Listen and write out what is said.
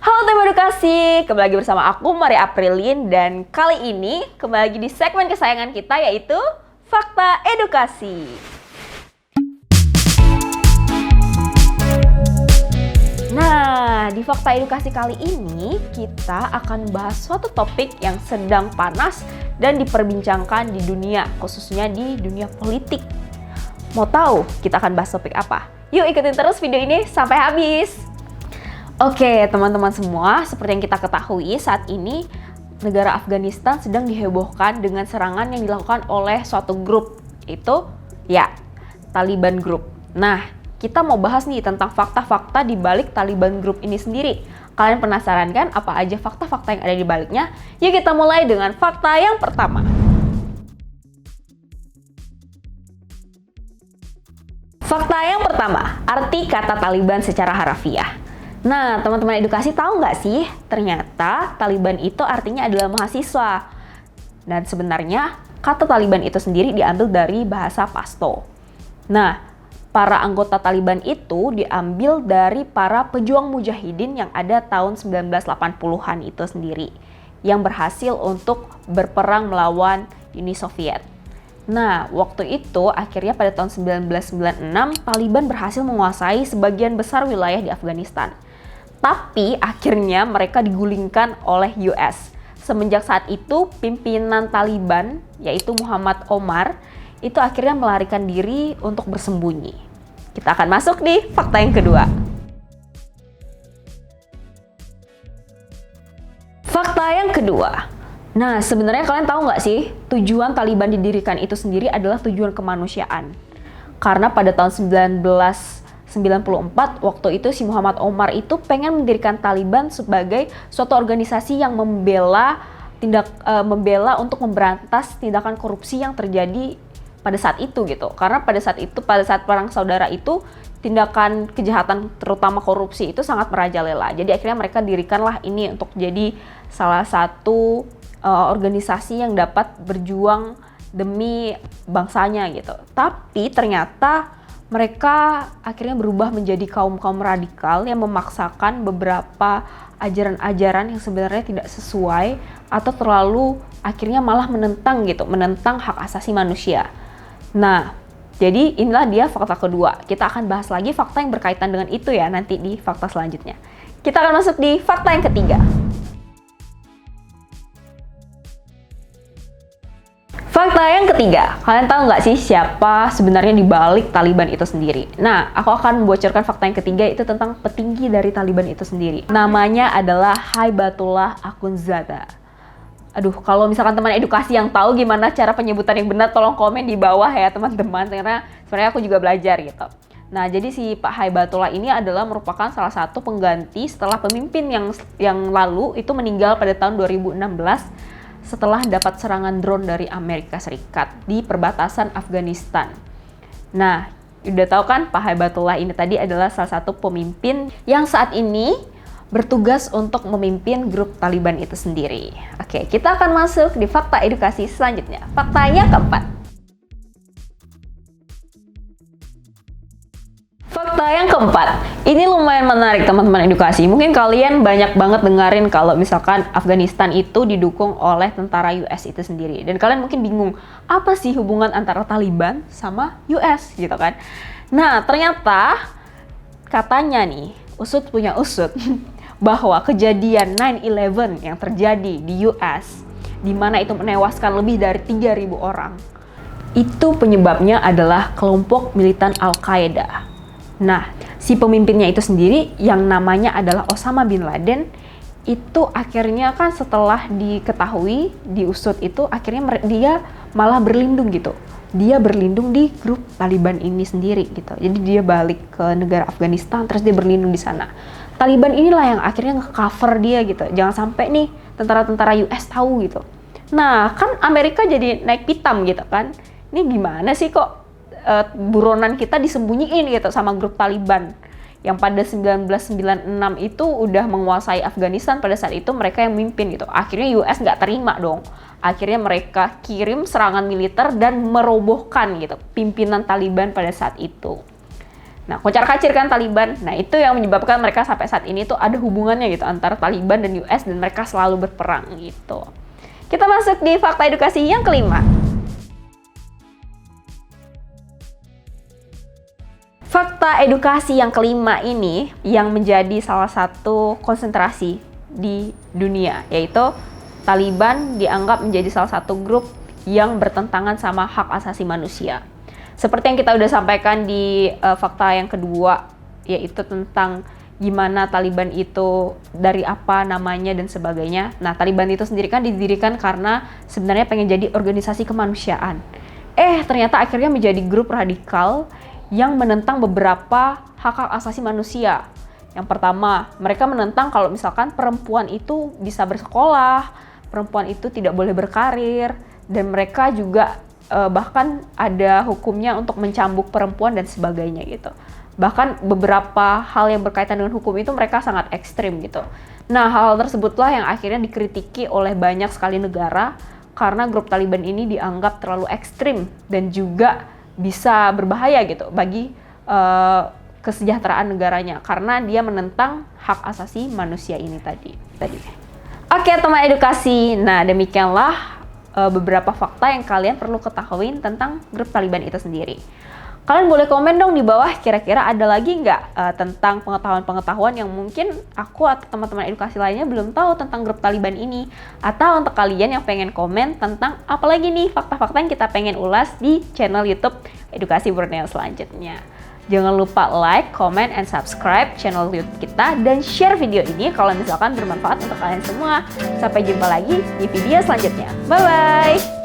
Halo tim edukasi, kembali lagi bersama aku Maria Aprilin dan kali ini kembali lagi di segmen kesayangan kita yaitu Fakta Edukasi. Nah, di Fakta Edukasi kali ini kita akan bahas suatu topik yang sedang panas dan diperbincangkan di dunia, khususnya di dunia politik. Mau tahu kita akan bahas topik apa? Yuk ikutin terus video ini sampai habis. Oke, teman-teman semua, seperti yang kita ketahui saat ini negara Afghanistan sedang dihebohkan dengan serangan yang dilakukan oleh suatu grup, itu ya Taliban Group. Nah, kita mau bahas nih tentang fakta-fakta di balik Taliban Group ini sendiri. Kalian penasaran kan apa aja fakta-fakta yang ada di baliknya? Yuk kita mulai dengan fakta yang pertama. Fakta yang pertama, arti kata Taliban secara harafiah. Nah, teman-teman edukasi tahu nggak sih, ternyata Taliban itu artinya adalah mahasiswa. Dan sebenarnya kata Taliban itu sendiri diambil dari bahasa Pashto. Nah, para anggota Taliban itu diambil dari para pejuang mujahidin yang ada tahun 1980-an itu sendiri, yang berhasil untuk berperang melawan Uni Soviet. Nah, waktu itu akhirnya pada tahun 1996 Taliban berhasil menguasai sebagian besar wilayah di Afghanistan. Tapi akhirnya mereka digulingkan oleh US. Semenjak saat itu pimpinan Taliban yaitu Muhammad Omar itu akhirnya melarikan diri untuk bersembunyi. Kita akan masuk di fakta yang kedua. Fakta yang kedua. Nah, sebenarnya kalian tahu nggak sih tujuan Taliban didirikan itu sendiri adalah tujuan kemanusiaan. Karena pada tahun 1994 waktu itu si Muhammad Omar itu pengen mendirikan Taliban sebagai suatu organisasi yang membela untuk memberantas tindakan korupsi yang terjadi pada saat itu gitu. Karena pada saat perang saudara itu tindakan kejahatan terutama korupsi itu sangat merajalela. Jadi akhirnya mereka dirikanlah ini untuk jadi salah satu organisasi yang dapat berjuang demi bangsanya gitu. Tapi ternyata mereka akhirnya berubah menjadi kaum-kaum radikal yang memaksakan beberapa ajaran-ajaran yang sebenarnya tidak sesuai atau terlalu akhirnya malah menentang hak asasi manusia. Nah, jadi inilah dia fakta kedua. Kita akan bahas lagi fakta yang berkaitan dengan itu ya nanti di fakta selanjutnya. Kita akan masuk di fakta yang ketiga. Fakta yang ketiga, kalian tahu nggak sih siapa sebenarnya di balik Taliban itu sendiri? Nah, aku akan membocorkan fakta yang ketiga itu tentang petinggi dari Taliban itu sendiri. Namanya adalah Haibatullah Akhundzada. Aduh, kalau misalkan teman edukasi yang tahu gimana cara penyebutan yang benar, tolong komen di bawah ya teman-teman, karena sebenarnya aku juga belajar gitu. Nah, jadi si Pak Haibatullah ini adalah merupakan salah satu pengganti setelah pemimpin yang lalu itu meninggal pada tahun 2016 setelah dapat serangan drone dari Amerika Serikat di perbatasan Afghanistan. Nah, udah tahu kan Pak Haibatullah ini tadi adalah salah satu pemimpin yang saat ini bertugas untuk memimpin grup Taliban itu sendiri. Oke, kita akan masuk di fakta edukasi selanjutnya. Faktanya keempat. Fakta yang keempat, ini lumayan menarik teman-teman edukasi. Mungkin kalian banyak banget dengerin kalau misalkan Afghanistan itu didukung oleh tentara US itu sendiri. Dan kalian mungkin bingung, apa sih hubungan antara Taliban sama US gitu kan? Nah, ternyata katanya nih, usut punya usut, bahwa kejadian 9/11 yang terjadi di US, di mana itu menewaskan lebih dari 3.000 orang, itu penyebabnya adalah kelompok militan Al-Qaeda. Nah, si pemimpinnya itu sendiri yang namanya adalah Osama bin Laden itu akhirnya kan setelah diketahui, diusut itu akhirnya dia malah berlindung gitu. Dia berlindung di grup Taliban ini sendiri gitu. Jadi dia balik ke negara Afghanistan terus dia berlindung di sana. Taliban inilah yang akhirnya nge-cover dia gitu. Jangan sampai nih tentara-tentara US tahu gitu. Nah, kan Amerika jadi naik pitam gitu kan. Ini gimana sih kok buronan kita disembunyiin gitu sama grup Taliban yang pada 1996 itu udah menguasai Afghanistan. Pada saat itu mereka yang memimpin gitu. Akhirnya US nggak terima dong. Akhirnya mereka kirim serangan militer dan merobohkan gitu pimpinan Taliban pada saat itu. Nah, kocar-kacir kan Taliban. Nah, itu yang menyebabkan mereka sampai saat ini tuh ada hubungannya gitu antara Taliban dan US, dan mereka selalu berperang gitu. Kita masuk di fakta edukasi yang kelima. Fakta edukasi yang kelima ini yang menjadi salah satu konsentrasi di dunia, yaitu Taliban dianggap menjadi salah satu grup yang bertentangan sama hak asasi manusia. Seperti yang kita udah sampaikan di fakta yang kedua, yaitu tentang gimana Taliban itu dari apa namanya dan sebagainya. Nah, Taliban itu sendiri kan didirikan karena sebenarnya pengen jadi organisasi kemanusiaan. Ternyata akhirnya menjadi grup radikal yang menentang beberapa hak-hak asasi manusia. Yang pertama, mereka menentang kalau misalkan perempuan itu bisa bersekolah, perempuan itu tidak boleh berkarir, dan mereka juga bahkan ada hukumnya untuk mencambuk perempuan dan sebagainya gitu. Bahkan beberapa hal yang berkaitan dengan hukum itu mereka sangat ekstrim gitu. Nah, hal tersebutlah yang akhirnya dikritiki oleh banyak sekali negara karena grup Taliban ini dianggap terlalu ekstrim dan juga bisa berbahaya gitu bagi kesejahteraan negaranya karena dia menentang hak asasi manusia ini tadi. Oke, teman edukasi. Nah, demikianlah beberapa fakta yang kalian perlu ketahui tentang grup Taliban itu sendiri. Kalian boleh komen dong di bawah, kira-kira ada lagi nggak tentang pengetahuan-pengetahuan yang mungkin aku atau teman-teman edukasi lainnya belum tahu tentang grup Taliban ini. Atau untuk kalian yang pengen komen tentang apa lagi nih fakta-fakta yang kita pengen ulas di channel YouTube Edukasi Borneo selanjutnya. Jangan lupa like, comment, and subscribe channel YouTube kita dan share video ini kalau misalkan bermanfaat untuk kalian semua. Sampai jumpa lagi di video selanjutnya. Bye-bye!